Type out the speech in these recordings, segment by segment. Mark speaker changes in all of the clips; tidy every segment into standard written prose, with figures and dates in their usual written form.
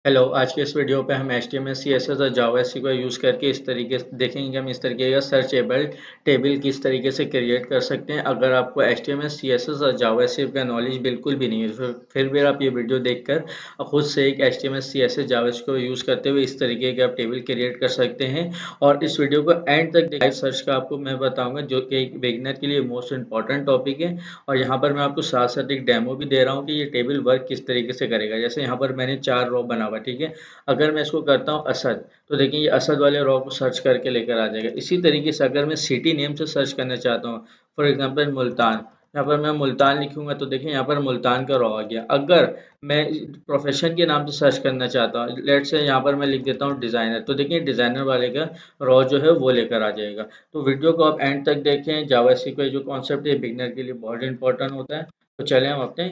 Speaker 1: Hello, आज के इस वीडियो पे हम HTML, CSS और जावास्क्रिप्ट का यूज़ करके इस तरीके से देखेंगे कि हम इस तरीके का सर्चेबल टेबल किस तरीके से क्रिएट कर सकते हैं। अगर आपको HTML, CSS और जावास्क्रिप्ट का नॉलेज बिल्कुल भी नहीं है फिर भी आप ये वीडियो देखकर खुद से एक HTML, CSS, जावास्क्रिप्ट को यूज़ करते हुए इस तरीके का आप टेबल क्रिएट कर सकते हैं। और इस वीडियो को एंड तक लाइव सर्च का आपको मैं बताऊँगा, जो कि एक बिगिनर के लिए मोस्ट इंपॉर्टेंट टॉपिक है। और यहाँ पर मैं आपको साथ साथ एक डेमो भी दे रहा हूँ कि ये टेबल वर्क किस तरीके से करेगा। जैसे यहाँ पर मैंने 4 रो बना हुआ, ठीक है। अगर मैं इसको करता हूँ असद, तो देखिए ये असद वाले रो को सर्च करके लेकर आ जाएगा। इसी तरीके से अगर मैं सिटी नेम से सर्च करना चाहता हूँ, फॉर एग्जाम्पल मुल्तान, यहाँ पर मैं मुल्तान लिखूंगा तो देखिए यहाँ पर मुल्तान का रो आ गया। अगर मैं प्रोफेशन के नाम से सर्च करना चाहता हूँ, लेट से यहाँ पर मैं लिख देता हूँ डिज़ाइनर, तो देखिए डिज़ाइनर वाले का रो जो है वो लेकर आ जाएगा। तो वीडियो को आप एंड तक देखें। जावास्क्रिप्ट का जो कॉन्सेप्ट है बिगनर के लिए बहुत इंपॉर्टेंट होता है। तो चलें हम अपने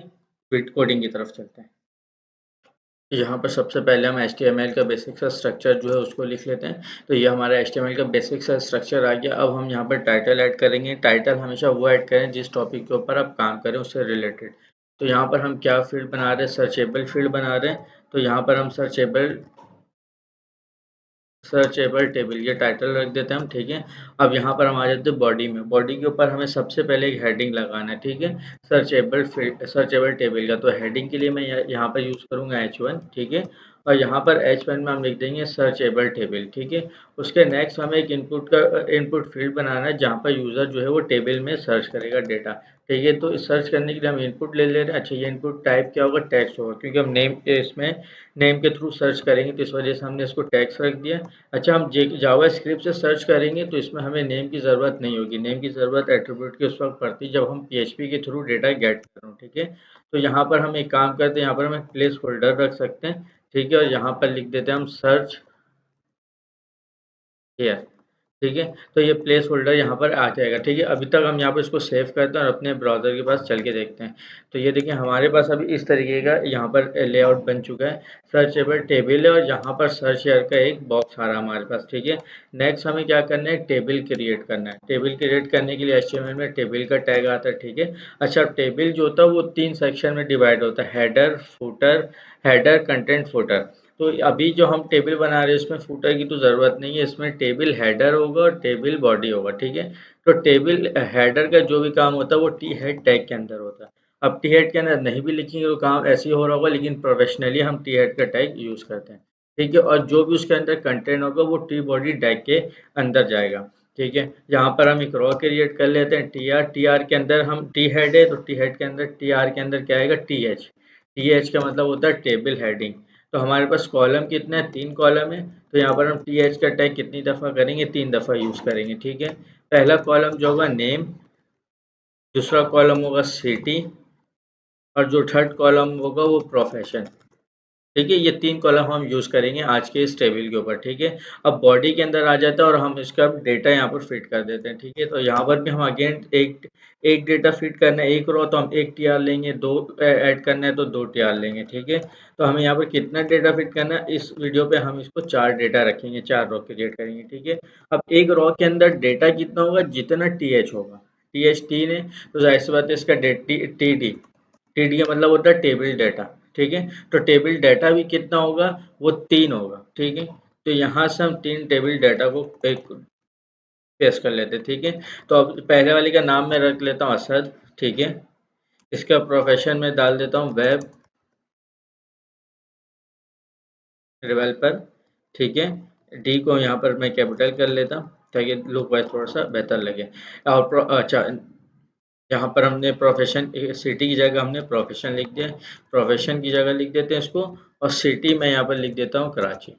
Speaker 1: कोडिंग की तरफ चलते हैं। यहाँ पर सबसे पहले हम HTML का बेसिक सा स्ट्रक्चर जो है उसको लिख लेते हैं। तो ये हमारा HTML का बेसिक सा स्ट्रक्चर आ गया। अब हम यहाँ पर टाइटल ऐड करेंगे। टाइटल हमेशा वो ऐड करें जिस टॉपिक के ऊपर आप काम करें उससे रिलेटेड। तो यहाँ पर हम क्या फील्ड बना रहे हैं, सर्चेबल फील्ड बना रहे हैं। तो यहाँ पर हम सर्चेबल टेबल ये टाइटल रख देते हैं हम, ठीक है। अब यहाँ पर हम आ जाते हैं बॉडी में। बॉडी के ऊपर हमें सबसे पहले एक हेडिंग लगाना है, ठीक है। सर्चेबल टेबल का तो हेडिंग के लिए मैं यहाँ पर यूज़ करूँगा H1, ठीक है। और यहाँ पर H1 में हम लिख देंगे सर्चेबल टेबल, ठीक है। उसके नेक्स्ट हमें एक इनपुट फील्ड बनाना है जहाँ पर यूज़र जो है वो टेबल में सर्च करेगा डेटा, ठीक है। तो सर्च करने के लिए हम इनपुट ले ले रहे हैं। अच्छा, ये इनपुट टाइप क्या होगा, टेक्स्ट होगा, क्योंकि हम नेम के थ्रू सर्च करेंगे तो इस वजह से हमने इसको टेक्स्ट रख दिया। अच्छा, हम जावास्क्रिप्ट से सर्च करेंगे तो इसमें हमें नेम की ज़रूरत नहीं होगी। नेम की ज़रूरत एट्रीब्यूट की उस वक्त पड़ती है जब हम PHP के थ्रू डेटा गेट करें, ठीक है। तो यहाँ पर हम एक काम करते हैं, यहाँ पर हम एक प्लेस होल्डर रख सकते हैं, ठीक है। और यहाँ पर लिख देते हैं हम सर्च हियर, ठीक है। तो ये प्लेस होल्डर यहाँ पर आ जाएगा, ठीक है। अभी तक हम यहाँ पर इसको सेव करते हैं और अपने ब्राउज़र के पास चल के देखते हैं। तो ये देखिए हमारे पास अभी इस तरीके का यहाँ पर लेआउट बन चुका है। सर्चेबल टेबल है और यहाँ पर सर्च हियर का एक बॉक्स आ रहा है हमारे पास, ठीक है। नेक्स्ट हमें क्या करना है, टेबल क्रिएट करना है। टेबल क्रिएट करने के लिए HTML में टेबल का टैग आता है, ठीक है। अच्छा, टेबल जो होता है वो 3 सेक्शन में डिवाइड होता है, हेडर कंटेंट फुटर। तो अभी जो हम टेबल बना रहे हैं इसमें फूटर की तो ज़रूरत नहीं है। इसमें टेबल हेडर होगा और टेबल बॉडी होगा, ठीक है। तो टेबल हेडर का जो भी काम होता है वो टी हेड टैग के अंदर होता है। अब टी हेड के अंदर नहीं भी लिखेंगे तो काम ऐसे ही हो रहा होगा, लेकिन प्रोफेशनली हम टी हेड का टैग यूज़ करते हैं, ठीक है। और जो भी उसके अंदर कंटेंट होगा वो टी बॉडी टैग के अंदर जाएगा, ठीक है। यहाँ पर हम एक रॉ क्रिएट कर लेते हैं, टी आर के अंदर हम टी हेड है तो टी हेड के अंदर टी आर के अंदर क्या आएगा, टी एच का मतलब होता है टेबल हेडिंग। तो हमारे पास कॉलम कितने हैं, 3 कॉलम है। तो यहाँ पर हम टी एच का टैग कितनी दफ़ा करेंगे, 3 दफ़ा यूज़ करेंगे, ठीक है। पहला कॉलम जो होगा नेम, दूसरा कॉलम होगा सिटी और जो थर्ड कॉलम होगा वो प्रोफेशन, ठीक है। ये 3 कॉलम हम यूज़ करेंगे आज के इस टेबल के ऊपर, ठीक है। अब बॉडी के अंदर आ जाता है और हम इसका डेटा यहाँ पर फिट कर देते हैं, ठीक है। तो यहाँ पर भी हम अगेन एक एक डेटा फिट करना है, एक रो तो हम एक टीआर लेंगे, 2 ऐड करना है तो 2 टीआर लेंगे, ठीक है। तो हमें यहाँ पर कितना डेटा फिट करना है, इस वीडियो पे हम इसको 4 डेटा रखेंगे, 4 रो क्रिएट करेंगे, ठीक है। अब एक रो के अंदर डेटा कितना होगा, जितना टीएच होगा। टीएच 3 है तो जाहिर सी बात है इसका टीडी, टीडी का मतलब होता है टेबल डाटा, ठीक है। तो टेबल डाटा भी कितना होगा, वो 3 होगा, ठीक है। तो यहाँ से हम 3 टेबल डाटा को एक पेस्ट कर लेते हैं, ठीक है। तो अब पहले वाले का नाम मैं रख लेता हूँ असद, ठीक है। इसका प्रोफेशन में डाल देता हूँ वेब डेवलपर, ठीक है। डी को यहाँ पर मैं कैपिटल कर लेता हूँ ताकि लुक वाइज थोड़ा सा बेहतर लगे। और अच्छा, यहाँ पर हमने प्रोफेशन, सिटी की जगह हमने प्रोफेशन लिख दिया, प्रोफेशन की जगह लिख देते हैं इसको। और सिटी मैं यहाँ पर लिख देता हूँ कराची,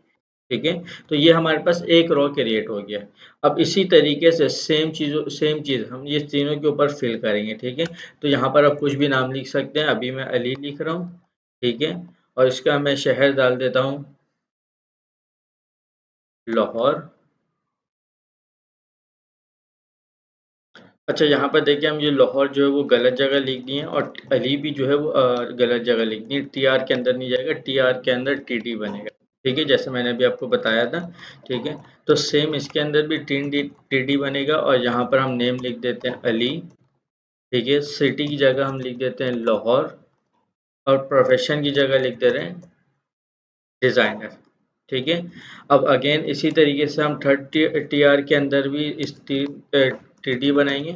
Speaker 1: ठीक है। तो ये हमारे पास एक रो क्रिएट हो गया। अब इसी तरीके से सेम चीज़ हम ये तीनों के ऊपर फिल करेंगे, ठीक है। तो यहाँ पर आप कुछ भी नाम लिख सकते हैं, अभी मैं अली लिख रहा हूँ, ठीक है। और इसका मैं शहर डाल देता हूँ लाहौर। अच्छा, यहाँ पर देखिए हम ये लाहौर जो है वो गलत जगह लिख दिए हैं और अली भी जो है वो गलत जगह लिख दी है। टीआर के अंदर नहीं जाएगा, टीआर के अंदर टीटी बनेगा, ठीक है, जैसे मैंने अभी आपको बताया था, ठीक है। तो सेम इसके अंदर भी टीडी बनेगा और यहाँ पर हम नेम लिख देते हैं अली, ठीक है। सिटी की जगह हम लिख देते हैं लाहौर और प्रोफेशन की जगह लिख दे रहे हैं डिज़ाइनर, ठीक है। अब अगेन इसी तरीके से हम थर्ड टीआर के अंदर भी इस टी डी बनाएंगे,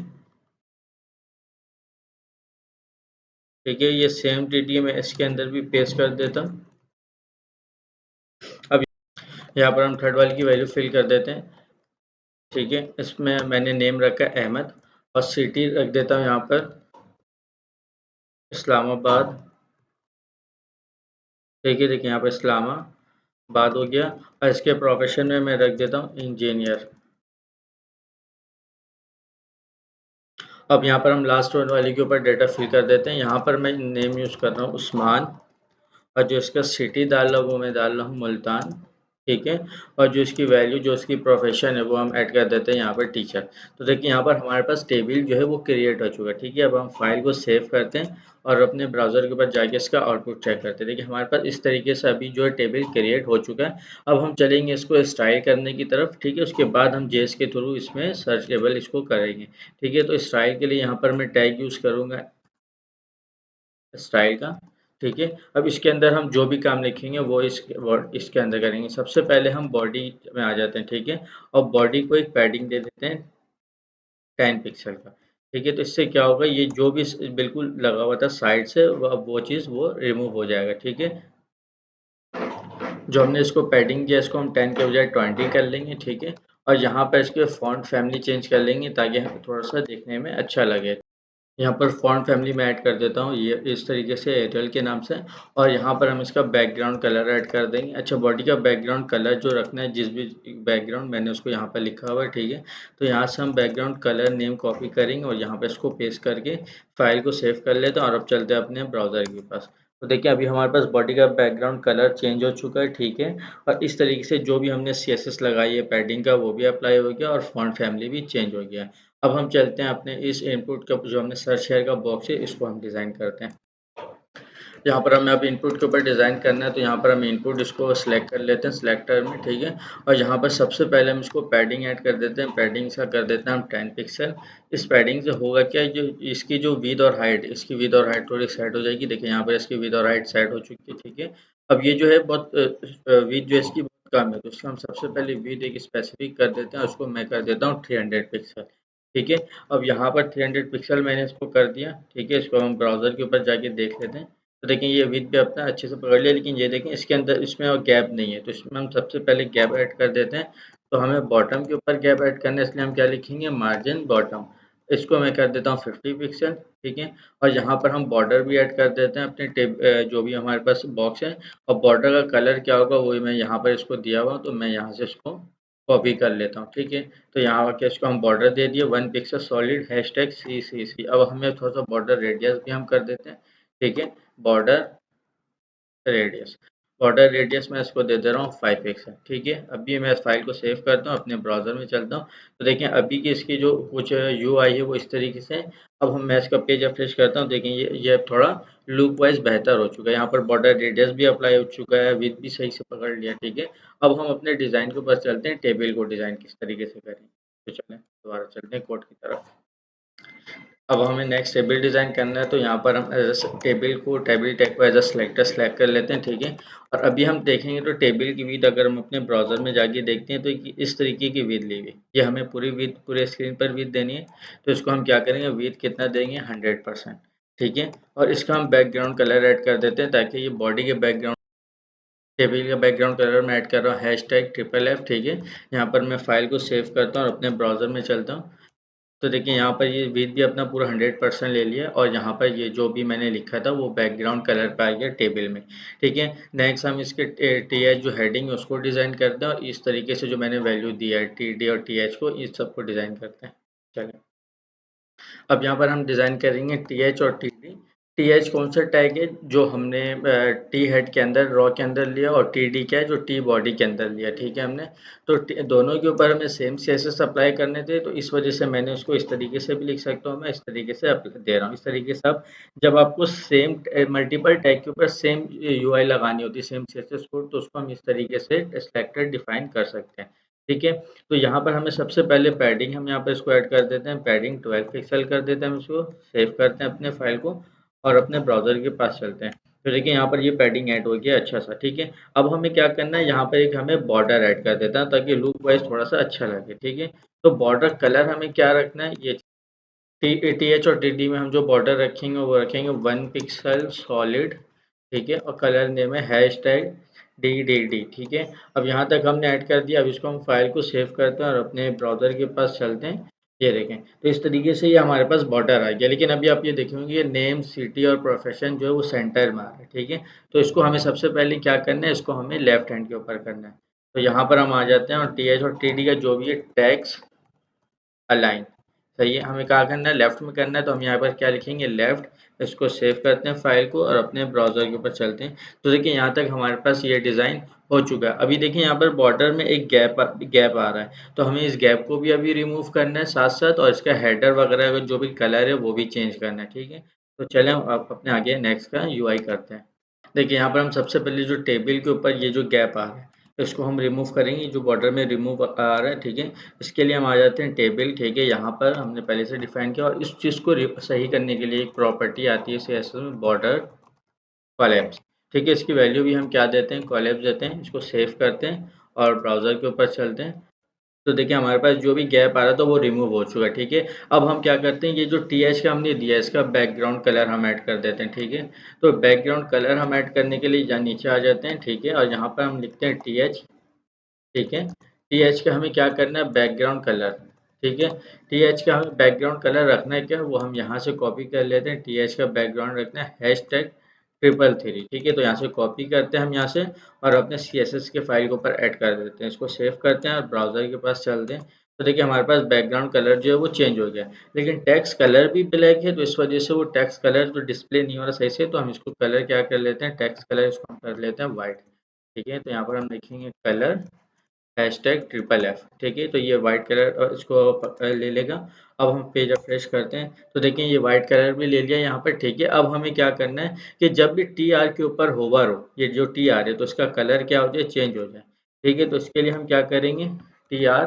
Speaker 1: ठीक है। ये सेम टी डी मैं इसके अंदर भी पेस्ट कर देता हूँ। अब यहाँ पर हम थर्ड वाले की वैल्यू फिल कर देते हैं, ठीक है। इसमें मैंने नेम रखा है अहमद और सिटी रख देता हूँ यहाँ पर इस्लामाबाद, ठीक है। देखिए यहाँ पर इस्लामाबाद हो गया और इसके प्रोफेशन में मैं रख देता हूँ इंजीनियर। अब यहाँ पर हम लास्ट वन वाले के ऊपर डेटा फिल कर देते हैं। यहाँ पर मैं नेम यूज़ कर रहा हूँ उस्मान और जो इसका सिटी डाल रहा हूँ वो मैं डाल रहा हूँ मुल्तान, ठीक है। और जो इसकी वैल्यू जो इसकी प्रोफेशन है वो हम ऐड कर देते हैं यहाँ पर टीचर। तो देखिए यहाँ पर हमारे पास टेबल जो है वो क्रिएट हो चुका है, ठीक है। अब हम फाइल को सेव करते हैं और अपने ब्राउज़र के ऊपर जाके इसका आउटपुट चेक करते हैं। देखिए हमारे पास इस तरीके से अभी जो है टेबल क्रिएट हो चुका है। अब हम चलेंगे इसको स्टाइल करने की तरफ, ठीक है। उसके बाद हम जेएस के थ्रू इसमें सर्चेबल इसको करेंगे, ठीक है। तो स्टाइल के लिए यहाँ पर मैं टैग यूज़ करूँगा स्टाइल का, ठीक है। अब इसके अंदर हम जो भी काम लिखेंगे वो इसके अंदर करेंगे। सबसे पहले हम बॉडी में आ जाते हैं, ठीक है। और बॉडी को एक पैडिंग दे देते हैं 10 पिक्सल का, ठीक है। तो इससे क्या होगा, ये जो भी बिल्कुल लगा हुआ था साइड से अब वो चीज़ वो रिमूव हो जाएगा, ठीक है। जो हमने इसको पैडिंग दिया इसको हम 10 के बजाय 20 कर लेंगे, ठीक है। और यहाँ पर इसके फॉन्ट फैमिली चेंज कर लेंगे ताकि हमें थोड़ा सा देखने में अच्छा लगे। यहाँ पर फ़ॉन्ट फैमिली में ऐड कर देता हूँ ये इस तरीके से एयरटेल के नाम से। और यहाँ पर हम इसका बैकग्राउंड कलर ऐड कर देंगे। अच्छा, बॉडी का बैकग्राउंड कलर जो रखना है जिस भी बैकग्राउंड मैंने उसको यहाँ पर लिखा हुआ है, ठीक है। तो यहाँ से हम बैकग्राउंड कलर नेम कॉपी करेंगे और यहाँ पर इसको पेस्ट करके फाइल को सेव कर लेते हैं और अब चलते हैं अपने ब्राउज़र के पास। तो देखिए अभी हमारे पास बॉडी का बैकग्राउंड कलर चेंज हो चुका है, ठीक है। और इस तरीके से जो भी हमने सीएसएस लगाई है पैडिंग का वो भी अप्लाई हो गया और फ़ॉन्ट फैमिली भी चेंज हो गया। अब हम चलते हैं अपने इस इनपुट का जो हमने सर्च शेयर का बॉक्स है इसको हम डिज़ाइन करते हैं। यहाँ पर हमें अब इनपुट के ऊपर डिज़ाइन करना है तो यहाँ पर हम इनपुट इसको सिलेक्ट कर लेते हैं सिलेक्टर में, ठीक है। और यहाँ पर सबसे पहले हम इसको पैडिंग ऐड कर देते हैं। पैडिंग सा कर देते हैं हम 10 पिक्सल। इस पैडिंग से होगा क्या, जो इसकी जो विड्थ और हाइट इसकी विड्थ और हाइट थोड़ी सेट हो जाएगी। देखिए यहाँ पर इसकी विड्थ और हाइट सेट हो चुकी है, ठीक है। अब ये जो है बहुत विड्थ जो इसकी बहुत कम है तो इसको हम सबसे पहले विड्थ एक स्पेसिफिक कर देते हैं। उसको मैं कर देता हूँ 300 पिक्सल, ठीक है। अब यहाँ पर 300 पिक्सल मैंने इसको कर दिया, ठीक है। इसको हम ब्राउज़र के ऊपर जाके देख लेते हैं। तो देखें ये विथ भी अपना अच्छे से पकड़ लिया, लेकिन ये देखें इसके अंदर इसमें और गैप नहीं है। तो इसमें हम सबसे पहले गैप ऐड कर देते हैं। तो हमें बॉटम के ऊपर गैप ऐड करना है इसलिए हम क्या लिखेंगे, मार्जिन बॉटम। इसको मैं कर देता हूँ 50 पिक्सल, ठीक है। और यहाँ पर हम बॉर्डर भी ऐड कर देते हैं अपने जो भी हमारे पास बॉक्स है। और बॉर्डर का कलर क्या होगा वही मैं यहाँ पर इसको दिया हुआ हूँ तो मैं यहाँ से इसको कॉपी कर लेता हूँ, ठीक है। तो यहाँ आके इसको हम बॉर्डर दे दिए 1 पिक्सल सॉलिड #CCC। अब हमें थोड़ा सा बॉर्डर रेडियस भी हम कर देते हैं, ठीक है। बॉर्डर रेडियस बॉर्डर रेडियस मैं इसको दे दे रहा हूँ 5 पिक्सल, ठीक है। अभी मैं इस फाइल को सेव करता हूँ अपने ब्राउज़र में चलता हूँ। तो देखें अभी की इसकी जो कुछ यूआई है वो इस तरीके से है। अब हम मैं इसका पेज रिफ्रेश करता हूँ, देखें ये थोड़ा लुक वाइज बेहतर हो चुका है। यहाँ पर बॉर्डर रेडियस भी अप्लाई हो चुका है, विड्थ भी सही से पकड़ लिया, ठीक है। अब हम अपने डिज़ाइन के ऊपर चलते हैं, टेबल को डिज़ाइन किस तरीके से करें। तो चलें दोबारा चलते हैं कोड की तरफ। अब हमें नेक्स्ट टेबल डिज़ाइन करना है तो यहाँ पर हम एज टेबल टैग को एज अ सेलेक्टर सेलेक्ट कर लेते हैं, ठीक है। और अभी हम देखेंगे तो टेबल की विड्थ अगर हम अपने ब्राउज़र में जाके देखते हैं तो इस तरीके की विड्थ ली हुई, ये हमें पूरी विड्थ पूरे स्क्रीन पर विड्थ देनी है। तो इसको हम क्या करेंगे, विड्थ कितना देंगे 100%, ठीक है। और इसका हम बैकग्राउंड कलर ऐड कर देते हैं ताकि ये बॉडी के बैकग्राउंड टेबल का बैकग्राउंड कलर मैं ऐड कर रहा हूँ #FFF, ठीक है। यहाँ पर मैं फाइल को सेव करता हूँ और अपने ब्राउज़र में चलता हूँ। तो देखिए यहाँ पर ये विड्थ भी अपना पूरा 100% ले लिया और यहाँ पर ये जो भी मैंने लिखा था वो बैकग्राउंड कलर पे आ गया टेबल में, ठीक है। नेक्स्ट हम इसके टीएच जो हेडिंग है उसको डिज़ाइन करते हैं और इस तरीके से जो मैंने वैल्यू दिया है टीडी और टीएच को इस सबको डिज़ाइन करते हैं। चलिए अब यहाँ पर हम डिज़ाइन करेंगे टीएच और टीडी। टीएच कौन सा टैग है, जो हमने टी हेड के अंदर रॉ के अंदर लिया, और टीडी क्या है जो टी बॉडी के अंदर लिया, ठीक है हमने। तो दोनों के ऊपर हमें सेम सीएसएस अप्लाई करने थे तो इस वजह से मैंने उसको इस तरीके से भी लिख सकता हूँ, मैं इस तरीके से दे रहा हूँ। इस तरीके से अब जब आपको सेम मल्टीपल टैग के ऊपर सेम यूआई लगानी होती है सेम सीएसएस कोड तो उसको हम इस तरीके से सेलेक्टर डिफाइन कर सकते हैं, ठीक है। तो यहाँ पर हमें सबसे पहले पैडिंग हम यहाँ पर इसको ऐड कर देते हैं, पैडिंग 12 पिक्सल कर देते हैं, हम इसको सेव करते हैं अपने फाइल को और अपने ब्राउज़र के पास चलते हैं। तो देखिए यहाँ पर ये पैडिंग ऐड हो गया अच्छा सा, ठीक है। अब हमें क्या करना है, यहाँ पर एक हमें बॉर्डर ऐड कर देता है ताकि लुक वाइज थोड़ा सा अच्छा लगे, ठीक है। तो बॉर्डर कलर हमें क्या रखना है, ये टी एच और टी डी में हम जो बॉर्डर रखेंगे वो रखेंगे 1 पिक्सल सॉलिड, ठीक है। और कलर नेम है हैश टैग DDD, ठीक है। अब यहाँ तक हमने ऐड कर दिया। अब इसको हम फाइल को सेव करते हैं और अपने ब्राउज़र के पास चलते हैं। ये देखें, तो इस तरीके से ये हमारे पास बॉर्डर आ गया। लेकिन अभी आप ये देखेंगे ये नेम, सिटी और प्रोफेशन जो है वो सेंटर में आ रहा है, ठीक है। तो इसको हमें सबसे पहले क्या करना है, इसको हमें लेफ्ट हैंड के ऊपर करना है। तो यहाँ पर हम आ जाते हैं और TH और TD का जो भी है टैक्स अलाइन, सही है। हमें कहाँ करना है, लेफ्ट में करना है। तो हम यहाँ पर क्या लिखेंगे, लेफ्ट। इसको सेव करते हैं फाइल को और अपने ब्राउज़र के ऊपर चलते हैं। तो देखिए यहाँ तक हमारे पास ये डिज़ाइन हो चुका है। अभी देखिए यहाँ पर बॉर्डर में एक गैप आ रहा है, तो हमें इस गैप को भी अभी रिमूव करना है साथ साथ, और इसका हेडर वगैरह का जो भी कलर है वो भी चेंज करना है, ठीक है। तो चलें हम अपने आगे नेक्स्ट का UI करते हैं। देखिए यहाँ पर हम सबसे पहले जो टेबल के ऊपर ये जो गैप आ रहा है इसको हम रिमूव करेंगे, जो बॉर्डर में रिमूव आ रहा है, ठीक है। इसके लिए हम आ जाते हैं टेबल, ठीक है। यहाँ पर हमने पहले से डिफाइन किया, और इस चीज़ को सही करने के लिए एक प्रॉपर्टी आती है CSS में, बॉर्डर कॉलम्स, ठीक है। इसकी वैल्यू भी हम क्या देते हैं, कॉलम्स देते हैं। इसको सेव करते हैं और ब्राउज़र के ऊपर चलते हैं। तो देखिए हमारे पास जो भी गैप आ रहा था वो रिमूव हो चुका है, ठीक है। अब हम क्या करते हैं, ये जो TH का हमने दिया है इसका बैकग्राउंड कलर हम ऐड कर देते हैं, ठीक है। तो बैकग्राउंड कलर हम ऐड करने के लिए यहाँ नीचे आ जाते हैं, ठीक है। और यहाँ पर हम लिखते हैं TH, ठीक है। TH का हमें क्या करना है, बैकग्राउंड कलर, ठीक है। TH का हमें बैकग्राउंड कलर रखना है क्या, वो हम यहाँ से कॉपी कर लेते हैं। TH का बैकग्राउंड रखना है #333, ठीक है। तो यहाँ से कॉपी करते हैं हम यहाँ से, और अपने CSS के फाइल के ऊपर ऐड कर देते हैं। इसको सेव करते हैं और ब्राउज़र के पास चलते हैं। तो देखिए हमारे पास बैकग्राउंड कलर जो है वो चेंज हो गया, लेकिन टेक्स्ट कलर भी ब्लैक है, तो इस वजह से वो टेक्स्ट कलर जो डिस्प्ले नहीं हो रहा सही से। तो हम इसको कलर क्या कर लेते हैं, टेक्स्ट कलर इसको हम कर लेते हैं वाइट, ठीक है। तो यहाँ पर हम लिखेंगे कलर #FFF, ठीक है। तो ये वाइट कलर इसको ले लेगा। अब हम पेज रिफ्रेश करते हैं, तो देखें ये वाइट कलर भी ले लिया यहाँ पर, ठीक है। अब हमें क्या करना है कि जब भी TR के ऊपर होवर हो, ये जो TR है, तो इसका कलर क्या हो जाए, चेंज हो जाए, ठीक है। तो इसके लिए हम क्या करेंगे, TR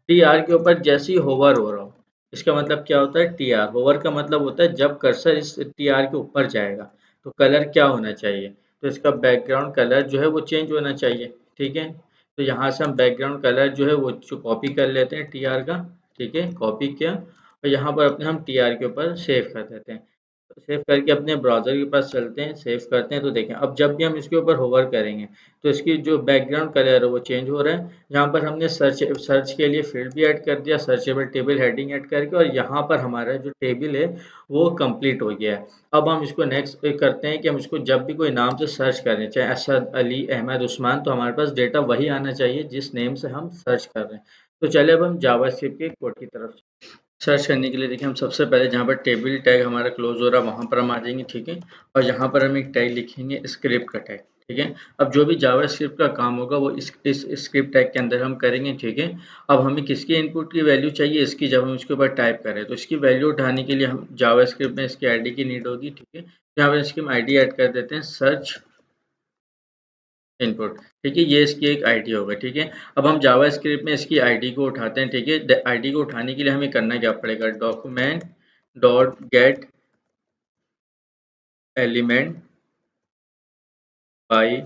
Speaker 1: TR के ऊपर जैसे ही होवर हो रहा हो, इसका मतलब क्या होता है, TR होवर का मतलब होता है जब कर्सर इस TR के ऊपर जाएगा तो कलर क्या होना चाहिए, तो इसका बैकग्राउंड कलर जो है वो चेंज होना चाहिए, ठीक है। तो यहाँ से हम बैकग्राउंड कलर जो है वो कॉपी कर लेते हैं TR का, ठीक है। कॉपी किया और यहाँ पर अपने हम TR के ऊपर सेव कर देते हैं। तो सेव करके अपने ब्राउज़र के पास चलते हैं, सेव करते हैं। तो देखें अब जब भी हम इसके ऊपर होवर करेंगे तो इसकी जो बैकग्राउंड कलर है वो चेंज हो रहा है। यहाँ पर हमने सर्च के लिए फील्ड भी ऐड कर दिया, सर्चेबल टेबल हेडिंग ऐड करके, और यहाँ पर हमारा जो टेबल है वो कंप्लीट हो गया है। अब हम इसको नेक्स्ट पे करते हैं कि हम इसको जब भी कोई नाम से सर्च करें, चाहे असद, अली, अहमद, उस्मान, तो हमारे पास डेटा वही आना चाहिए जिस नेम से हम सर्च कर रहे हैं। तो चलिए अब हम जावास्क्रिप्ट के कोड की तरफ सर्च करने के लिए देखिए हम सबसे पहले जहाँ पर टेबल टैग हमारा क्लोज हो रहा है वहाँ पर हम आ जाएंगे, ठीक है। और यहाँ पर हम एक टैग लिखेंगे, स्क्रिप्ट का टैग, ठीक है। अब जो भी जावास्क्रिप्ट का काम होगा वो इस स्क्रिप्ट टैग के अंदर हम करेंगे, ठीक है। अब हमें किसकी इनपुट की वैल्यू चाहिए, इसकी जब हम इसके ऊपर टाइप करें तो इसकी वैल्यू उठाने के लिए हम जावास्क्रिप्ट में इसकी आईडी की नीड होगी, ठीक है। यहाँ पर इसकी हम आईडी ऐड कर देते हैं, सर्च इनपुट, ठीक है। ये इसकी एक आईडी होगा, ठीक है। अब हम जावास्क्रिप्ट में इसकी आईडी को उठाते हैं, ठीक है। आईडी को उठाने के लिए हमें करना क्या पड़ेगा, document dot gate element by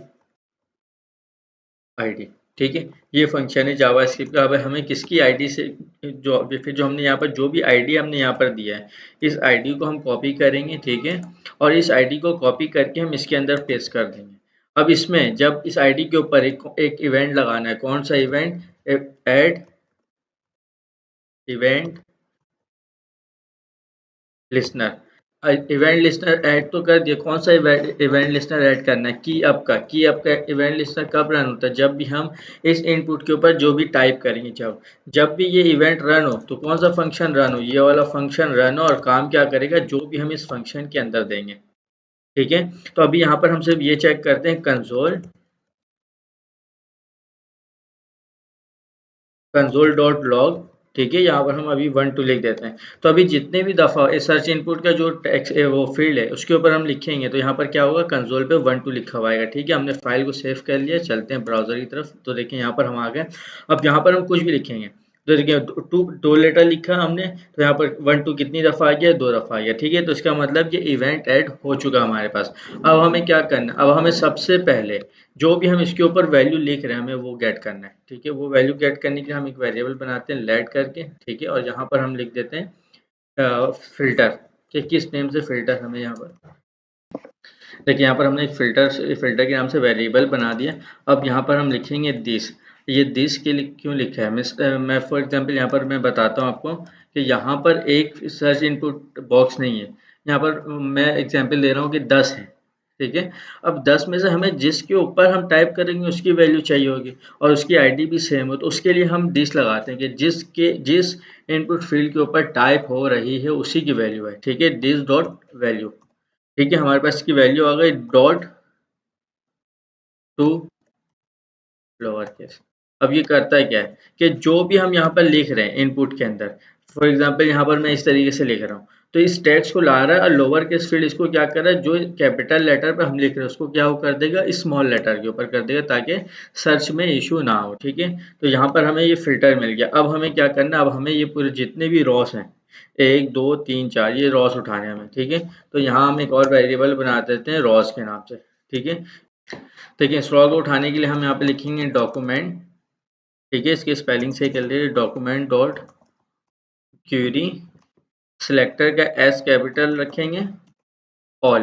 Speaker 1: ID, ठीक है। ये फंक्शन है जावास्क्रिप्ट का। अब हमें किसकी आईडी से जो हमने यहाँ पर जो भी आईडी हमने यहाँ पर दिया है, इस आईडी को हम कॉपी करेंगे, ठीक है। और इस आईडी को कॉपी करके हम इसके अंदर पेस्ट कर देंगे। अब इसमें जब इस आईडी के ऊपर एक इवेंट लगाना है, कौन सा event, add event listener. Event listener add तो कर दिया, कौन सा इवेंट लिस्टनर ऐड करना है, की अप का इवेंट लिस्टनर कब रन होता है, जब भी हम इस इनपुट के ऊपर जो भी टाइप करेंगे, जब भी ये इवेंट रन हो तो कौन सा फंक्शन रन हो, ये वाला फंक्शन रन हो, और काम क्या करेगा, जो भी हम इस फंक्शन के अंदर देंगे, ठीक है। तो अभी यहाँ पर हम सिर्फ ये चेक करते हैं, कंसोल डॉट लॉग, ठीक है। यहाँ पर हम अभी 1 2 लिख देते हैं। तो अभी जितने भी दफ़ा इस सर्च इनपुट का जो टेक्स्ट वो फील्ड है उसके ऊपर हम लिखेंगे तो यहाँ पर क्या होगा, कंसोल पे 1 2 लिखा हुआ आएगा, ठीक है। हमने फाइल को सेव कर लिया, चलते हैं ब्राउजर की तरफ। तो देखिए यहाँ पर हम आ गए। अब यहाँ पर हम कुछ भी लिखेंगे, तो देखिए टू 2 लेटर लिखा हमने, तो यहाँ पर 1 2 कितनी दफ़ा आ गया, 2 दफ़ा आ गया, ठीक है। तो इसका मतलब ये इवेंट ऐड हो चुका हमारे पास। अब हमें क्या करना है, अब हमें सबसे पहले जो भी हम इसके ऊपर वैल्यू लिख रहे हैं हमें वो गेट करना है, ठीक है। वो वैल्यू गेट करने के लिए हम एक वेरिएबल बनाते हैं लेट करके, ठीक है। और यहाँ पर हम लिख देते हैं फिल्टर, कि किस नेम से फिल्टर हमें यहाँ पर, देखिए यहाँ पर हमने एक फिल्टर के नाम से वेरिएबल बना दिया। अब यहाँ पर हम लिखेंगे दिस। ये दिस के लिए क्यों लिखा है, मैं फॉर एग्जांपल यहाँ पर मैं बताता हूँ आपको कि यहाँ पर एक सर्च इनपुट बॉक्स नहीं है। यहाँ पर मैं एग्जांपल दे रहा हूँ कि 10 है, ठीक है। अब 10 में से हमें जिसके ऊपर हम टाइप करेंगे उसकी वैल्यू चाहिए होगी और उसकी आईडी भी सेम हो, तो उसके लिए हम दिस लगाते हैं कि जिस इनपुट फील्ड के ऊपर टाइप हो रही है उसी की वैल्यू है, ठीक है। दिस डॉट वैल्यू, ठीक है। हमारे पास इसकी वैल्यू आ गई डॉट टू लोअर केस। अब ये करता है क्या है कि जो भी हम यहाँ पर लिख रहे हैं इनपुट के अंदर, फॉर एग्जांपल यहाँ पर मैं इस तरीके से लिख रहा हूँ, तो इस टेक्स्ट को ला रहा है और लोअर केस फील्ड इसको क्या कर रहा है, जो कैपिटल लेटर पर हम लिख रहे हैं उसको क्या वो कर देगा, स्मॉल लेटर के ऊपर कर देगा, ताकि सर्च में इशू ना हो, ठीक है। तो यहाँ पर हमें ये फिल्टर मिल गया। अब हमें क्या करना है, अब हमें ये पूरे जितने भी रॉस हैं, 1 2 3 4 ये रॉस उठाने हैं हमें, ठीक है। तो यहाँ हम एक और वेरिएबल बना देते हैं रॉस के नाम से, ठीक है। देखिए स्लॉग को उठाने के लिए हम यहाँ पे लिखेंगे डॉक्यूमेंट, ठीक है। इसकी स्पेलिंग सही कर लीजिए, डॉक्यूमेंट डॉट क्यूरी, सिलेक्टर का एस कैपिटल रखेंगे, ऑल,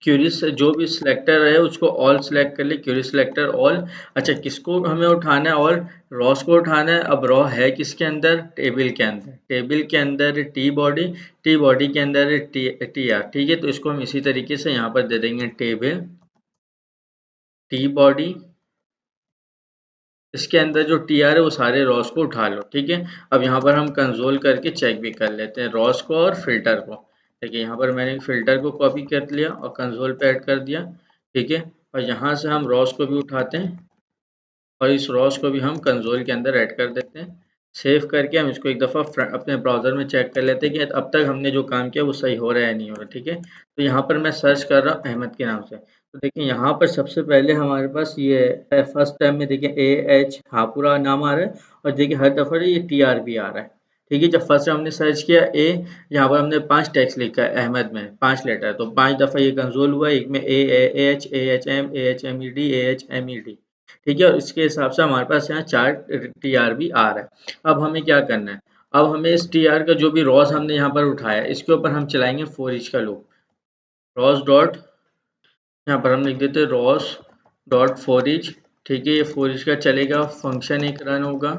Speaker 1: क्यूरी से जो भी सिलेक्टर है उसको ऑल सिलेक्ट कर ले, क्यूरी सिलेक्टर ऑल। अच्छा किसको हमें उठाना है, और रॉस को उठाना है। अब रॉ है किसके अंदर, टेबल के अंदर, टेबल के अंदर टी बॉडी के अंदर टी आर, ठीक है। तो इसको हम इसी तरीके से यहाँ पर दे देंगे टेबल टी बॉडी, इसके अंदर जो टी आर है वो सारे रॉस को उठा लो, ठीक है। अब यहाँ पर हम कंसोल करके चेक भी कर लेते हैं रॉस को और फिल्टर को। देखिए यहाँ पर मैंने फिल्टर को कॉपी कर लिया और कंसोल पे ऐड कर दिया, ठीक है। और यहाँ से हम रॉस को भी उठाते हैं और इस रॉस को भी हम कंसोल के अंदर ऐड कर देते हैं। सेव करके हम इसको एक दफ़ा अपने ब्राउज़र में चेक कर लेते हैं कि अब तक हमने जो काम किया वो सही हो रहा है या नहीं हो रहा, ठीक है। तो यहाँ पर मैं सर्च कर रहा हूँ अहमद के नाम से, तो देखिए यहाँ पर सबसे पहले हमारे पास ये फर्स्ट टाइम में देखिए AH हाँ पूरा नाम आ रहा है, और देखिए हर दफ़ा ये TR भी आ रहा है, ठीक है। जब फर्स्ट हमने सर्च किया यहाँ पर हमने 5 टेक्स्ट लिखा है अहमद में 5 लेटर, तो 5 दफ़ा ये कंसोल हुआ, एक में AH AHM AHMED AHMED, ठीक है। और इसके हिसाब से हमारे पास यहाँ 4 TR भी आ रहा है। अब हमें क्या करना है, अब हमें इस TR का जो भी रॉस हमने यहाँ पर उठाया इसके ऊपर हम चलाएंगे फॉर ईच का लूप, रॉस डॉट, यहाँ पर हम लिख देते हैं रॉस डॉट फॉर ईच, ठीक है। ये फॉर ईच का चलेगा, फंक्शन एक रन होगा,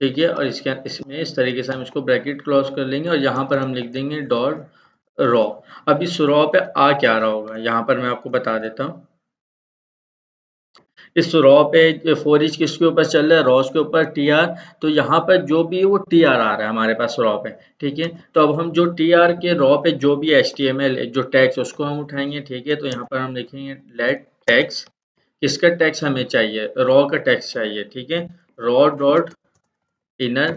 Speaker 1: ठीक है। और इसमें इस तरीके से हम इसको ब्रैकेट क्लोज कर लेंगे और यहाँ पर हम लिख देंगे डॉट रॉ। अब इस रॉ पे आ क्या रहा होगा यहाँ पर मैं आपको बता देता हूँ। इस रॉ पे फॉर ईच किसके ऊपर चल रहा है, रॉस के ऊपर TR, तो यहाँ पर जो भी है वो TR आ रहा है हमारे पास रॉ पे, ठीक है। तो अब हम जो TR के रॉ पे जो भी HTML जो टैग्स उसको हम उठाएंगे, ठीक है। तो यहाँ पर हम लिखेंगे लेट टैग्स, किसका टैक्स हमें चाहिए, रॉ का टैक्स चाहिए, ठीक है। रॉ डॉट इनर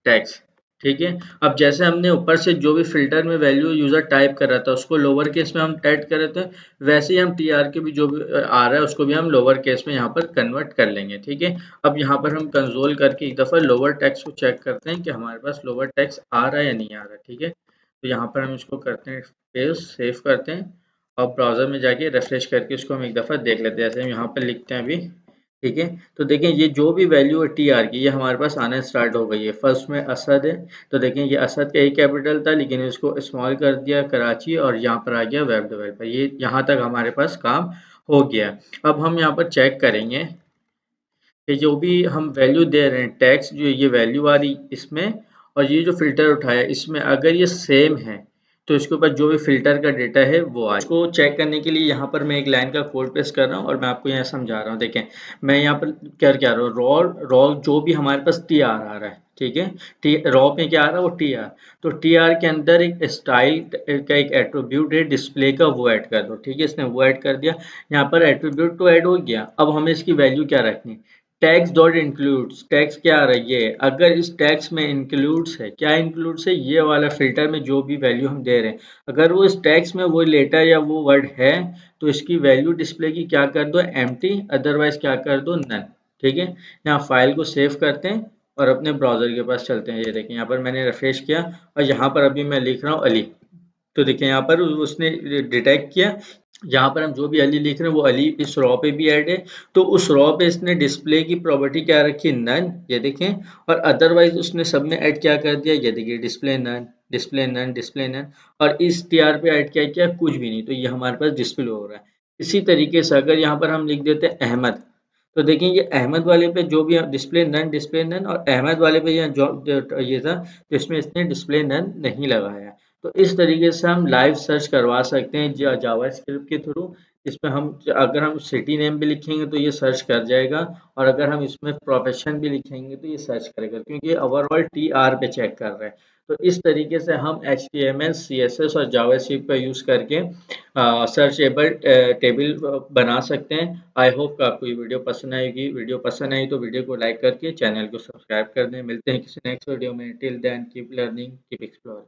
Speaker 1: टैक्स, ठीक है। अब जैसे हमने ऊपर से जो भी फिल्टर में वैल्यू यूजर टाइप कर रहा था उसको लोअर केस में हम ऐड कर रहे थे, वैसे ही हम TR के भी जो भी आ रहा है उसको भी हम लोअर केस में यहाँ पर कन्वर्ट कर लेंगे, ठीक है। अब यहाँ पर हम कंसोल करके एक दफ़ा लोअर टैक्स को चेक करते हैं कि हमारे पास लोअर टैक्स आ रहा है या नहीं आ रहा, ठीक है। तो यहाँ पर हम इसको करते हैं पेस्ट, सेव करते हैं और ब्राउज़र में जाके रिफ्रेश करके इसको हम एक दफ़ा देख लेते हैं। जैसे हम यहाँ पर लिखते हैं अभी, ठीक है। तो देखें ये जो भी वैल्यू है TR की ये हमारे पास आना स्टार्ट हो गई है। फर्स्ट में असद है, तो देखें ये असद का एक कैपिटल था लेकिन इसको स्मॉल कर दिया कराची, और यहाँ पर आ गया वेब डेवलपर, ये यहाँ तक हमारे पास काम हो गया। अब हम यहाँ पर चेक करेंगे कि जो भी हम वैल्यू दे रहे हैं टैक्स, जो ये वैल्यू आ रही इसमें और ये जो फिल्टर उठाया इसमें अगर ये सेम है तो इसके ऊपर जो भी फिल्टर का डेटा है वो आए। इसको चेक करने के लिए यहाँ पर मैं एक लाइन का कोड पेस्ट कर रहा हूँ और मैं आपको यहाँ समझा रहा हूँ। देखें मैं यहाँ पर क्या रहा हूँ, रॉ जो भी हमारे पास TR आ रहा है, ठीक है। रॉ में क्या आ रहा है, वो TR, तो TR के अंदर एक स्टाइल का एक एट्रीब्यूट है डिस्प्ले का, वो ऐड कर दो, ठीक है। इसने वो ऐड कर दिया, यहाँ पर एट्रीब्यूट तो ऐड हो गया। अब हमें इसकी वैल्यू क्या रखनी, टैग्स डॉट इंक्लूड्स, टैग्स क्या आ रहा है ये, अगर इस टैग्स में इंक्लूड्स है, क्या इंक्लूड्स है, ये वाला फिल्टर में जो भी वैल्यू हम दे रहे हैं अगर वो इस टैग्स में वो लेटर या वो वर्ड है तो इसकी वैल्यू डिस्प्ले की क्या कर दो एम्प्टी, अदरवाइज क्या कर दो नन, ठीक है। यहाँ फाइल को सेव करते हैं और अपने ब्राउज़र के पास चलते हैं। ये देखिए यहाँ पर मैंने रिफ्रेश किया और यहाँ पर अभी मैं लिख रहा हूँ अली। तो देखिए यहाँ पर उसने डिटेक्ट किया, यहाँ पर हम जो भी अली लिख रहे हैं वो अली इस रॉ पे भी ऐड है। तो उस रॉ पे इसने डिस्प्ले की प्रॉपर्टी क्या रखी, नन, ये देखें। और अदरवाइज उसने सब में ऐड क्या कर दिया, ये देखिए display none, display none, display none. और इस टीआर पे ऐड क्या किया, कुछ भी नहीं। तो ये हमारे पास डिस्प्ले हो रहा है। इसी तरीके से अगर यहाँ पर हम लिख देते हैं अहमद, तो देखिए ये अहमद वाले पे जो भी डिस्प्ले नन, डिस्प्ले नन, और अहमद वाले पे जो ये था जिसमें इसने डिस्प्ले नन नहीं लगाया। तो इस तरीके से हम लाइव सर्च करवा सकते हैं जावास्क्रिप्ट के थ्रू। इसमें हम अगर हम सिटी नेम भी लिखेंगे तो ये सर्च कर जाएगा, और अगर हम इसमें प्रोफेशन भी लिखेंगे तो ये सर्च करेगा, क्योंकि ये ओवरऑल टीआर पे चेक कर रहा है। तो इस तरीके से हम HTML, CSS और जावास्क्रिप्ट का यूज़ करके सर्चेबल टेबल बना सकते हैं। आई होप कि आपको ये वीडियो पसंद आएगी। वीडियो पसंद आई तो वीडियो को लाइक करके चैनल को सब्सक्राइब कर दें। मिलते हैं किसी नेक्स्ट वीडियो में। Till then keep learning, keep exploring.